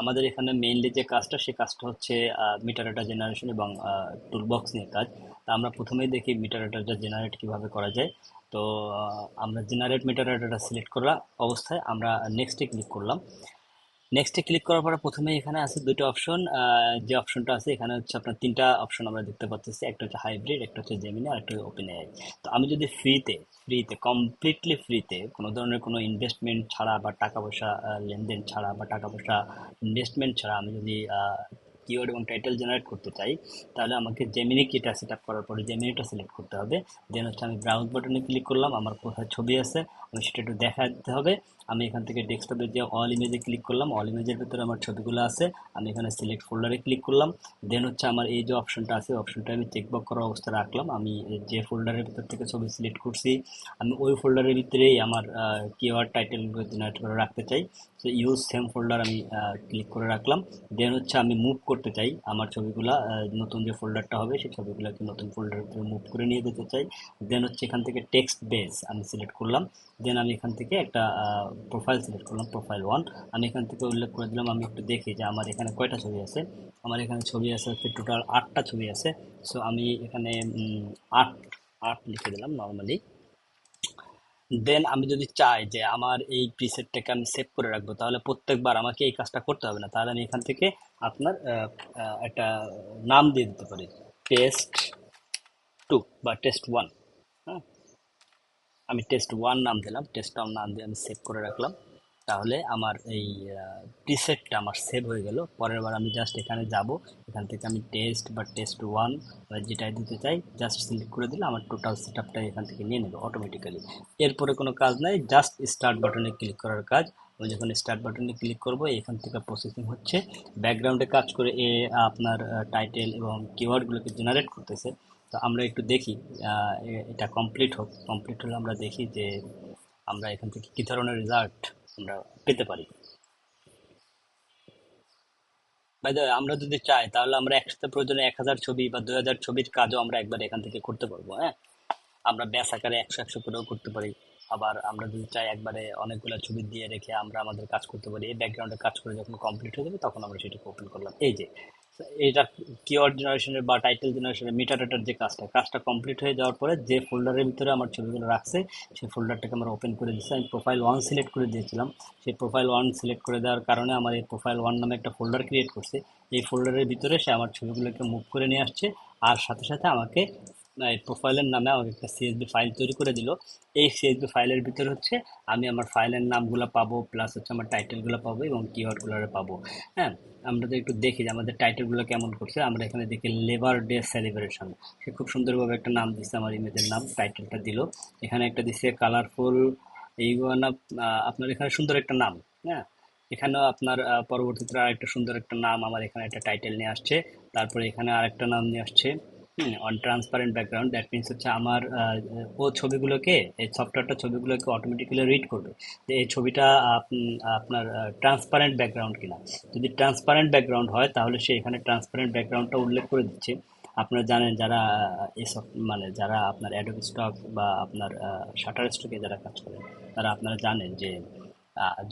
আমাদের এখানে মেইনলি যে কাজটা সে কাজটা হচ্ছে মিটার ডাটা জেনারেশন এবং টুলবক্স নিয়ে কাজ। তা আমরা প্রথমেই দেখি মিটার ডাটা জেনারেট কিভাবে করা যায়। তো আমরা জেনারেট মিটার ডাটা সিলেক্ট করা অবস্থায় আমরা নেক্সটে ক্লিক করলাম। নেক্সটে ক্লিক করার পরে প্রথমে এখানে আছে দুটো অপশন। যে অপশনটা আছে এখানে হচ্ছে আপনার তিনটা অপশন আমরা দেখতে পাচ্ছি, একটা হচ্ছে হাইব্রিড, একটা হচ্ছে জেমিনি, আর একটা হচ্ছে ওপেন এআই। তো আমি যদি ফ্রিতে কমপ্লিটলি ফ্রিতে কোনো ধরনের কোনো ইনভেস্টমেন্ট ছাড়া বা টাকা পয়সা লেনদেন ছাড়া বা টাকা পয়সা ইনভেস্টমেন্ট ছাড়া আমি যদি কিওয়ার্ড এবং টাইটেল জেনারেট করতে চাই, তাহলে আমাকে জেমিনি কিটা সেট আপ করার পরে জেমিনিটা সিলেক্ট করতে হবে। দেন হচ্ছে আমি ব্রাউজ বাটনে ক্লিক করলাম, আমার কোথায় ছবি আছে আমি সেটা একটু দেখা দিতে হবে। আমি এখান থেকে ডেস্কটপে যে অল ইমেজে ক্লিক করলাম, অল ইমেজের ভিতরে আমার ছবিগুলো আছে, আমি এখানে সিলেক্ট ফোল্ডারে ক্লিক করলাম। দেন হচ্ছে আমার এই যে অপশনটা আছে অপশনটা আমি চেকবক করা অবস্থায় রাখলাম। আমি যে ফোল্ডারের ভিতর থেকে ছবি সিলেক্ট করছি আমি ওই ফোল্ডারের ভিতরেই আমার কিওয়ার্ড টাইটেলগুলো জেনারেট করে রাখতে চাই। তো ইউজ সেম ফোল্ডার আমি ক্লিক করে রাখলাম। দেন হচ্ছে আমি মুভ করতে চাই আমার ছবিগুলা, নতুন যে ফোল্ডারটা হবে সেই ছবিগুলোকে নতুন ফোল্ডারের ভিতরে মুভ করে নিয়ে যেতে চাই। দেন হচ্ছে এখান থেকে টেক্সট বেস আমি সিলেক্ট করলাম। দেন আমি এখান থেকে একটা প্রোফাইল সিলেক্ট করলাম, প্রোফাইল ওয়ান। আমি এখান থেকে উল্লেখ করে দিলাম, আমি একটু দেখি যে আমার এখানে কয়টা ছবি আছে। আমার এখানে ছবি আছে হচ্ছে টোটাল 8টা ছবি আছে। সো আমি এখানে আট আট লিখে দিলাম নর্মালি। দেন আমি যদি চাই যে আমার এই প্রিসেটটাকে আমি সেভ করে রাখবো, তাহলে প্রত্যেকবার আমাকে এই কাজটা করতে হবে না। তাহলে আমি এখান থেকে আপনার একটা নাম দিয়ে দিতে পারি, টেস্ট টু বা টেস্ট ওয়ান। হ্যাঁ, আমি টেস্ট ওয়ান নাম দিলাম, টেস্ট ওয়ান নাম দিয়ে আমি সেভ করে রাখলাম। তাহলে আমার এই প্রিসেটটা আমার সেভ হয়ে গেল। পরের বার আমি জাস্ট এখানে যাব, এখান থেকে আমি টেস্ট বা টেস্ট ওয়ান যেটাই দিতে চাই জাস্ট সিলেক্ট করে দিলে আমার টোটাল সেট আপটা এখান থেকে নিয়ে নেবে অটোমেটিক্যালি। এরপরে কোনো কাজ নাই, জাস্ট স্টার্ট বাটনে ক্লিক করার কাজ। আমি যখন স্টার্ট বাটনে ক্লিক করব এখান থেকে প্রসেসিং হচ্ছে, ব্যাকগ্রাউন্ডে কাজ করে আপনার টাইটেল এবং কিওয়ার্ডগুলোকে জেনারেট করতেছে। তো আমরা একটু দেখি এটা কমপ্লিট হোক। কমপ্লিট হলে আমরা দেখি যে আমরা এখান থেকে কী ধরনের রেজাল্ট আমরা পেতে পারি। বাই দ্য ওয়ে, আমরা যদি চাই তাহলে আমরা একসাথে প্রয়োজনে 1000 ছবি বা 2000 ছবির কাজও আমরা একবার এখান থেকে করতে পারবো। হ্যাঁ, আমরা ব্যাস আকারে 100 100 করেও করতে পারি। আবার আমরা যদি চাই একবারে অনেকগুলো ছবি দিয়ে রেখে আমরা আমাদের কাজ করতে পারি। এই ব্যাকগ্রাউন্ডে কাজ করে যখন কমপ্লিট হয়ে যাবে তখন আমরা সেটাকে ওপেন করলাম। এই যে এটা কিওয়ার্ড জেনারেশনের বা টাইটেল জেনারেশনের মেটাডাটার যে কাজটা কাজটা কমপ্লিট হয়ে যাওয়ার পরে যে ফোল্ডারের ভিতরে আমার ছবিগুলো রাখছে সেই ফোল্ডারটাকে আমরা ওপেন করে দিচ্ছি। আমি প্রোফাইল ওয়ান সিলেক্ট করে দিয়েছিলাম, সেই প্রোফাইল ওয়ান সিলেক্ট করে দেওয়ার কারণে আমার এই প্রোফাইল ওয়ান নামে একটা ফোল্ডার ক্রিয়েট করছে। এই ফোল্ডারের ভিতরে সে আমার ছবিগুলোকে মুভ করে নিয়ে আসছে। আর সাথে সাথে আমাকে এই প্রোফাইলের নামে আমাকে একটা সিএসভি ফাইল তৈরি করে দিল। এই সিএসভি ফাইলের ভিতরে হচ্ছে আমি আমার ফাইলের নামগুলো পাবো, প্লাস হচ্ছে আমার টাইটেলগুলো পাবো এবং কিওয়ার্ডগুলো পাবো। হ্যাঁ, আমরা তো একটু দেখি যে আমাদের টাইটেলগুলো কেমন করছে। আমরা এখানে দেখি লেবার ডে সেলিব্রেশন, সে খুব সুন্দরভাবে একটা নাম দিচ্ছে, আমার ইমেজের নাম টাইটেলটা দিল। এখানে একটা দিচ্ছে কালারফুল এইগুলো। আপনার এখানে সুন্দর একটা নাম। হ্যাঁ, এখানেও আপনার পরবর্তীতে আরেকটা সুন্দর একটা নাম আমার এখানে একটা টাইটেল নিয়ে আসছে। তারপরে এখানে আরেকটা নাম নিয়ে আসছে on transparent background. That means হচ্ছে আমার ও ছবিগুলোকে, এই সফটওয়্যারটা ছবিগুলোকে অটোমেটিক্যালি রিড করবে যে এই ছবিটা আপনার ট্রান্সপারেন্ট ব্যাকগ্রাউন্ড কিনা। যদি ট্রান্সপারেন্ট ব্যাকগ্রাউন্ড হয় তাহলে সে এখানে ট্রান্সপারেন্ট ব্যাকগ্রাউন্ডটা উল্লেখ করে দিচ্ছে। আপনারা জানেন যারা এসব মানে যারা আপনার অ্যাডোবি স্টক বা আপনার শাটার স্টকে যারা কাজ করেন, তারা আপনারা জানেন যে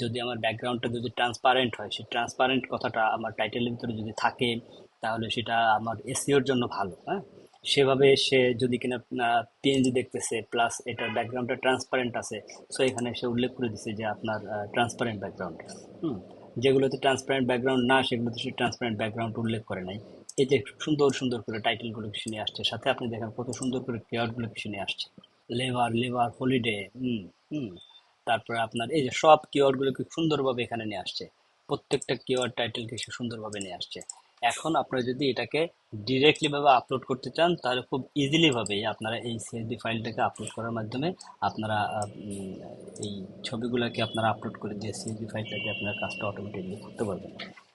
যদি আমার ব্যাকগ্রাউন্ডটা যদি ট্রান্সপারেন্ট হয়, সেই ট্রান্সপারেন্ট কথাটা আমার টাইটেলের ভিতরে যদি থাকে তাহলে সেটা আমার এসইওর জন্য ভালো। হ্যাঁ, সেভাবে সে যদি কিনা পিএনজি দেখতেছে প্লাস এটার ব্যাকগ্রাউন্ডটা ট্রান্সপারেন্ট আছে, সো এখানে সে উল্লেখ করে দিছে যে আপনার ট্রান্সপারেন্ট ব্যাকগ্রাউন্ড। হুম, যেগুলোতে ট্রান্সপারেন্ট ব্যাকগ্রাউন্ড না সেগুলোতে সে ট্রান্সপারেন্ট ব্যাকগ্রাউন্ড উল্লেখ করে নাই। এই যে সুন্দর সুন্দর করে টাইটেলগুলো কিছু নিয়ে আসছে, সাথে আপনি দেখেন কত সুন্দর করে কেয়ারগুলো কিছু নিয়ে আসছে, লেবার লেবার হলিডে। হুম হুম তারপরে আপনার এই যে সব কিওয়ার্ডগুলোকে সুন্দরভাবে এখানে নিয়ে আসছে, প্রত্যেকটা কিওয়ার্ড টাইটেলকে সে সুন্দরভাবে নিয়ে আসছে। এখন আপনারা যদি এটাকে ডিরেক্টলি ভাবে আপলোড করতে চান তাহলে খুব ইজিলি ভাবেই আপনারা এই সিএসভি ফাইলটাকে আপলোড করার মাধ্যমে আপনারা এই ছবিগুলোকে আপনারা আপলোড করে দিয়ে সিএসভি ফাইলটাকে আপনারা কাজটা অটোমেটিকলি করতে পারবেন।